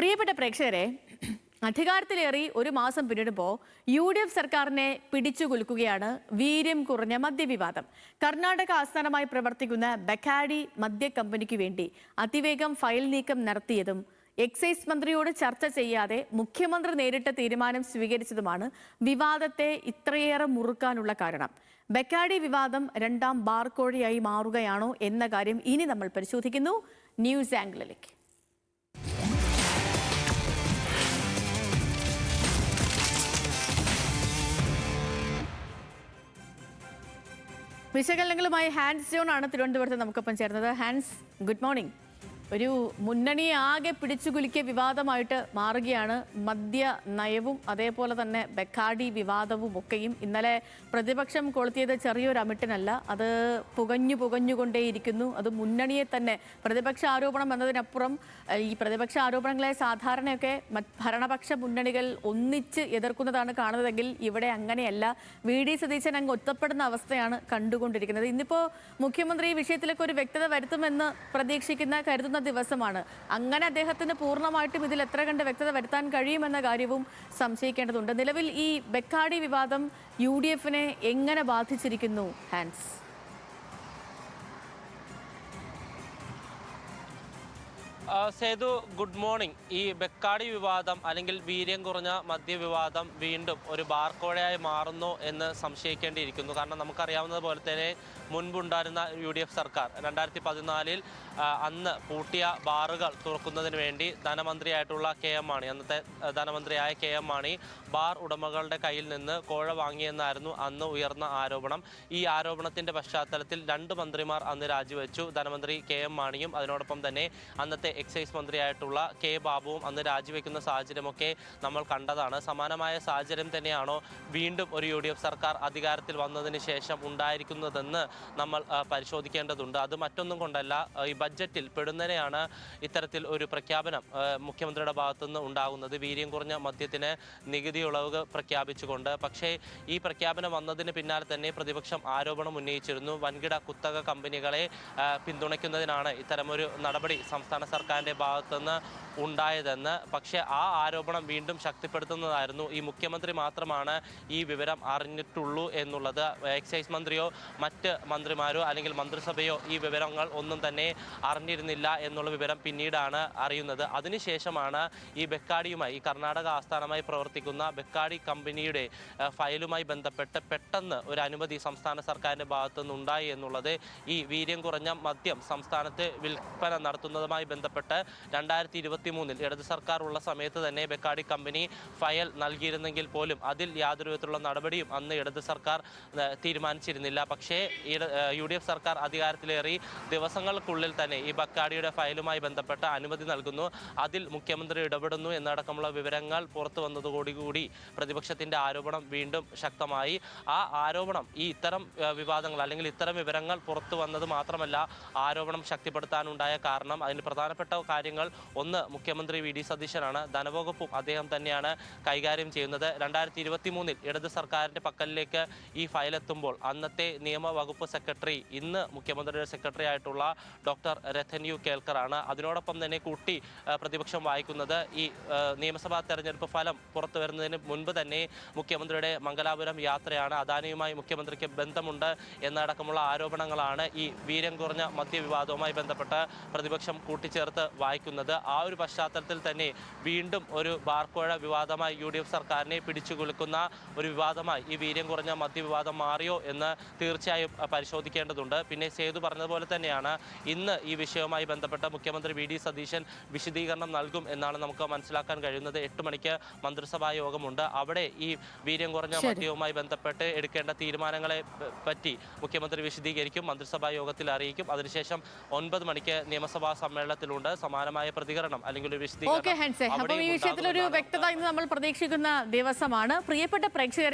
പ്രിയപ്പെട്ട പ്രേക്ഷകരെ, അധികാരത്തിലേറി ഒരു മാസം പിന്നിടുമ്പോൾ UDF സർക്കാരിനെ പിടിച്ചുകുലുക്കുകയാണ് വീര്യം കുറഞ്ഞ മദ്യവിവാദം. കർണാടക ആസ്ഥാനമായി പ്രവർത്തിക്കുന്ന ബക്കാഡി മദ്യ കമ്പനിക്ക് വേണ്ടി അതിവേഗം ഫയൽ നീക്കം നടത്തിയതും എക്സൈസ് മന്ത്രിയോട് ചർച്ച ചെയ്യാതെ മുഖ്യമന്ത്രി നേരിട്ട തീരുമാനം സ്വീകരിച്ചതുമാണ് വിവാദത്തെ ഇത്രയേറെ മുറുക്കാനുള്ള കാരണം. ബക്കാഡി വിവാദം രണ്ടാം ബാർക്കോഴയായി മാറുകയാണോ എന്ന കാര്യം ഇനി നമ്മൾ പരിശോധിക്കുന്നു. ന്യൂസ് ആംഗിളിലേക്ക്. വിശകലനങ്ങളുമായി ഹാൻസ് ജോൺ ആണ് തിരുവനന്തപുരത്ത് നമുക്കൊപ്പം ചേർന്നത്. Hans, good morning. ഒരു മുന്നണിയെ ആകെ പിടിച്ചുകുലുക്കിയ വിവാദമായിട്ട് മാറുകയാണ് മദ്യ നയവും അതേപോലെ തന്നെ ബക്കാഡി വിവാദവും ഒക്കെയും. ഇന്നലെ പ്രതിപക്ഷം കൊളുത്തിയത് ചെറിയൊരു അമിട്ടിനല്ല, അത് പുകഞ്ഞുകൊണ്ടേയിരിക്കുന്നു. അത് മുന്നണിയെ തന്നെ പ്രതിപക്ഷ ആരോപണം എന്നതിനപ്പുറം ഈ പ്രതിപക്ഷ ആരോപണങ്ങളെ സാധാരണയൊക്കെ ഭരണപക്ഷ മുന്നണികൾ ഒന്നിച്ച് എതിർക്കുന്നതാണ് കാണുന്നതെങ്കിൽ ഇവിടെ അങ്ങനെയല്ല. VD സതീശൻ അങ്ങ് ഒറ്റപ്പെടുന്ന അവസ്ഥയാണ് കണ്ടുകൊണ്ടിരിക്കുന്നത്. ഇന്നിപ്പോൾ മുഖ്യമന്ത്രി ഈ വിഷയത്തിലൊക്കെ ഒരു വ്യക്തത വരുത്തുമെന്ന് കരുതുന്ന ദിവസമാണ്. അങ്ങനെ അദ്ദേഹത്തിന് പൂർണ്ണമായിട്ടും ഇതിൽ എത്ര കണ്ട് വ്യക്തത വരുത്താൻ കഴിയുമെന്ന കാര്യവും സംശയിക്കേണ്ടതുണ്ട്. നിലവിൽ ഈ ബക്കാഡി വിവാദം UDFനെ എങ്ങനെ ബാധിച്ചിരിക്കുന്നു ഹാൻസ്? Sethu, good morning. ഈ ബക്കാഡി വിവാദം അല്ലെങ്കിൽ വീര്യം കുറഞ്ഞ മദ്യവിവാദം വീണ്ടും ഒരു ബാർക്കോഴയായി മാറുന്നു എന്ന് സംശയിക്കേണ്ടിയിരിക്കുന്നു. കാരണം നമുക്കറിയാവുന്നത് പോലെ തന്നെ മുൻപുണ്ടായിരുന്ന UDF സർക്കാർ 2014 അന്ന് പൂട്ടിയ ബാറുകൾ തുറക്കുന്നതിന് വേണ്ടി ധനമന്ത്രിയായിട്ടുള്ള KM മാണി, അന്നത്തെ ധനമന്ത്രിയായ KM മാണി ബാർ ഉടമകളുടെ കയ്യിൽ നിന്ന് കോഴ വാങ്ങിയെന്നായിരുന്നു അന്ന് ഉയർന്ന ആരോപണം. ഈ ആരോപണത്തിൻ്റെ പശ്ചാത്തലത്തിൽ 2 മന്ത്രിമാർ അന്ന് രാജിവെച്ചു. ധനമന്ത്രി KM മാണിയും അതിനോടൊപ്പം തന്നെ അന്നത്തെ എക്സൈസ് മന്ത്രിയായിട്ടുള്ള K ബാബുവും അന്ന് രാജിവെക്കുന്ന സാഹചര്യമൊക്കെ നമ്മൾ കണ്ടതാണ്. സമാനമായ സാഹചര്യം തന്നെയാണോ വീണ്ടും ഒരു UDF സർക്കാർ അധികാരത്തിൽ വന്നതിന് ശേഷം ഉണ്ടായിരിക്കുന്നതെന്ന് നമ്മൾ പരിശോധിക്കേണ്ടതുണ്ട്. അത് മറ്റൊന്നും കൊണ്ടല്ല, ഈ ബഡ്ജറ്റിൽ പെടുന്നതിനെയാണ് ഇത്തരത്തിൽ ഒരു പ്രഖ്യാപനം മുഖ്യമന്ത്രിയുടെ ഭാഗത്തുനിന്ന് ഉണ്ടാകുന്നത്. വീര്യം കുറഞ്ഞ മദ്യത്തിന് നികുതി ഇളവ് പ്രഖ്യാപിച്ചുകൊണ്ട്. പക്ഷേ ഈ പ്രഖ്യാപനം വന്നതിന് പിന്നാലെ തന്നെ പ്രതിപക്ഷം ആരോപണം ഉന്നയിച്ചിരുന്നു. വൻകിട കുത്തക കമ്പനികളെ പിന്തുണയ്ക്കുന്നതിനാണ് ഇത്തരമൊരു നടപടി സംസ്ഥാന സർക്കാരിൻ്റെ ഭാഗത്തുനിന്ന് ഉണ്ടായതെന്ന്. പക്ഷേ ആ ആരോപണം വീണ്ടും ശക്തിപ്പെടുത്തുന്നതായിരുന്നു. ഈ മുഖ്യമന്ത്രി മാത്രമാണ് ഈ വിവരം അറിഞ്ഞിട്ടുള്ളൂ എന്നുള്ളത്. എക്സൈസ് മന്ത്രിയോ മറ്റ് മന്ത്രിമാരോ അല്ലെങ്കിൽ മന്ത്രിസഭയോ ഈ വിവരങ്ങൾ ഒന്നും തന്നെ അറിഞ്ഞിരുന്നില്ല എന്നുള്ള വിവരം പിന്നീടാണ് അറിയുന്നത്. അതിനുശേഷമാണ് ഈ ബക്കാഡിയുമായി, ഈ കർണാടക ആസ്ഥാനമായി പ്രവർത്തിക്കുന്ന ബക്കാഡി കമ്പനിയുടെ ഫയലുമായി ബന്ധപ്പെട്ട് പെട്ടെന്ന് ഒരു അനുമതി സംസ്ഥാന സർക്കാരിൻ്റെ ഭാഗത്തുനിന്ന് ഉണ്ടായി എന്നുള്ളത്. ഈ വീര്യം കുറഞ്ഞ മദ്യം സംസ്ഥാനത്ത് വിൽപ്പന നടത്തുന്നതുമായി ബന്ധപ്പെട്ട് 2023 ഇടത് സർക്കാർ ഉള്ള സമയത്ത് തന്നെ ബക്കാഡി കമ്പനി ഫയൽ നൽകിയിരുന്നെങ്കിൽ പോലും അതിൽ യാതൊരു വിധത്തിലുള്ള നടപടിയും അന്ന് ഇടത് സർക്കാർ തീരുമാനിച്ചിരുന്നില്ല. പക്ഷേ UDF സർക്കാർ അധികാരത്തിലേറി ദിവസങ്ങൾക്കുള്ളിൽ തന്നെ ഈ ബക്കാഡിയുടെ ഫയലുമായി ബന്ധപ്പെട്ട അനുമതി നൽകുന്നു. അതിൽ മുഖ്യമന്ത്രി ഇടപെടുന്നു എന്നടക്കമുള്ള വിവരങ്ങൾ പുറത്തു വന്നതോടുകൂടി പ്രതിപക്ഷത്തിൻ്റെ ആരോപണം വീണ്ടും ശക്തമായി. ആ ആരോപണം ഇത്തരം വിവാദങ്ങൾ അല്ലെങ്കിൽ ഇത്തരം വിവരങ്ങൾ പുറത്തു വന്നത് മാത്രമല്ല, ആരോപണം ശക്തിപ്പെടുത്താനുണ്ടായ കാരണം അതിന് പ്രധാനപ്പെട്ട കാര്യങ്ങൾ ഒന്ന്, മുഖ്യമന്ത്രി VD സതീശനാണ്. ധനവകുപ്പും അദ്ദേഹം തന്നെയാണ് കൈകാര്യം ചെയ്യുന്നത്. 2023 ഇടത് സർക്കാരിൻ്റെ പക്കലിലേക്ക് ഈ ഫയലെത്തുമ്പോൾ അന്നത്തെ നിയമവകുപ്പ് സെക്രട്ടറി, ഇന്ന് മുഖ്യമന്ത്രിയുടെ സെക്രട്ടറി ആയിട്ടുള്ള ഡോക്ടർ രഥന്യു കേൽക്കറാണ്. അതിനോടൊപ്പം തന്നെ കൂട്ടി പ്രതിപക്ഷം വായിക്കുന്നത് ഈ നിയമസഭാ തെരഞ്ഞെടുപ്പ് ഫലം പുറത്തു വരുന്നതിന് മുൻപ് തന്നെ മുഖ്യമന്ത്രിയുടെ മംഗലാപുരം യാത്രയാണ്, അദാനിയുമായി മുഖ്യമന്ത്രിക്ക് ബന്ധമുണ്ട് എന്നടക്കമുള്ള ആരോപണങ്ങളാണ് ഈ വീര്യം കുറഞ്ഞ മദ്യവിവാദവുമായി ബന്ധപ്പെട്ട് പ്രതിപക്ഷം കൂട്ടിച്ചേർത്ത് വായിക്കുന്നത്. ആ ഒരു പശ്ചാത്തലത്തിൽ തന്നെ വീണ്ടും ഒരു ബാർക്കോഴ വിവാദമായി UDF സർക്കാരിനെ പിടിച്ചുകുലുക്കുന്ന ഒരു വിവാദമായി ഈ വീര്യം കുറഞ്ഞ മദ്യവിവാദം മാറിയോ എന്ന് തീർച്ചയായും പരിശോധിക്കേണ്ടതുണ്ട്. പിന്നെ സേതു പറഞ്ഞതുപോലെ തന്നെയാണ്, ഇന്ന് ഈ വിഷയവുമായി ബന്ധപ്പെട്ട മുഖ്യമന്ത്രി VD സതീശൻ വിശദീകരണം നൽകും എന്നാണ് നമുക്ക് മനസ്സിലാക്കാൻ കഴിയുന്നത്. 8 മണിക്ക് മന്ത്രിസഭാ യോഗമുണ്ട്. അവിടെ ഈ വീര്യം കുറഞ്ഞ മദ്യവുമായി ബന്ധപ്പെട്ട് എടുക്കേണ്ട തീരുമാനങ്ങളെ പറ്റി മുഖ്യമന്ത്രി വിശദീകരിക്കും, മന്ത്രിസഭാ യോഗത്തിൽ അറിയിക്കും. അതിനുശേഷം 9 മണിക്ക് നിയമസഭാ സമ്മേളനത്തിലുണ്ട് സമാനമായ പ്രതികരണം അല്ലെങ്കിൽ ഒരു വിശദീകരണം. ഈ വിഷയത്തിൽ ഒരു വ്യക്തത ഇന്ന് നമ്മൾ പ്രതീക്ഷിക്കുന്ന ദിവസമാണ്. പ്രിയപ്പെട്ട പ്രേക്ഷകർ,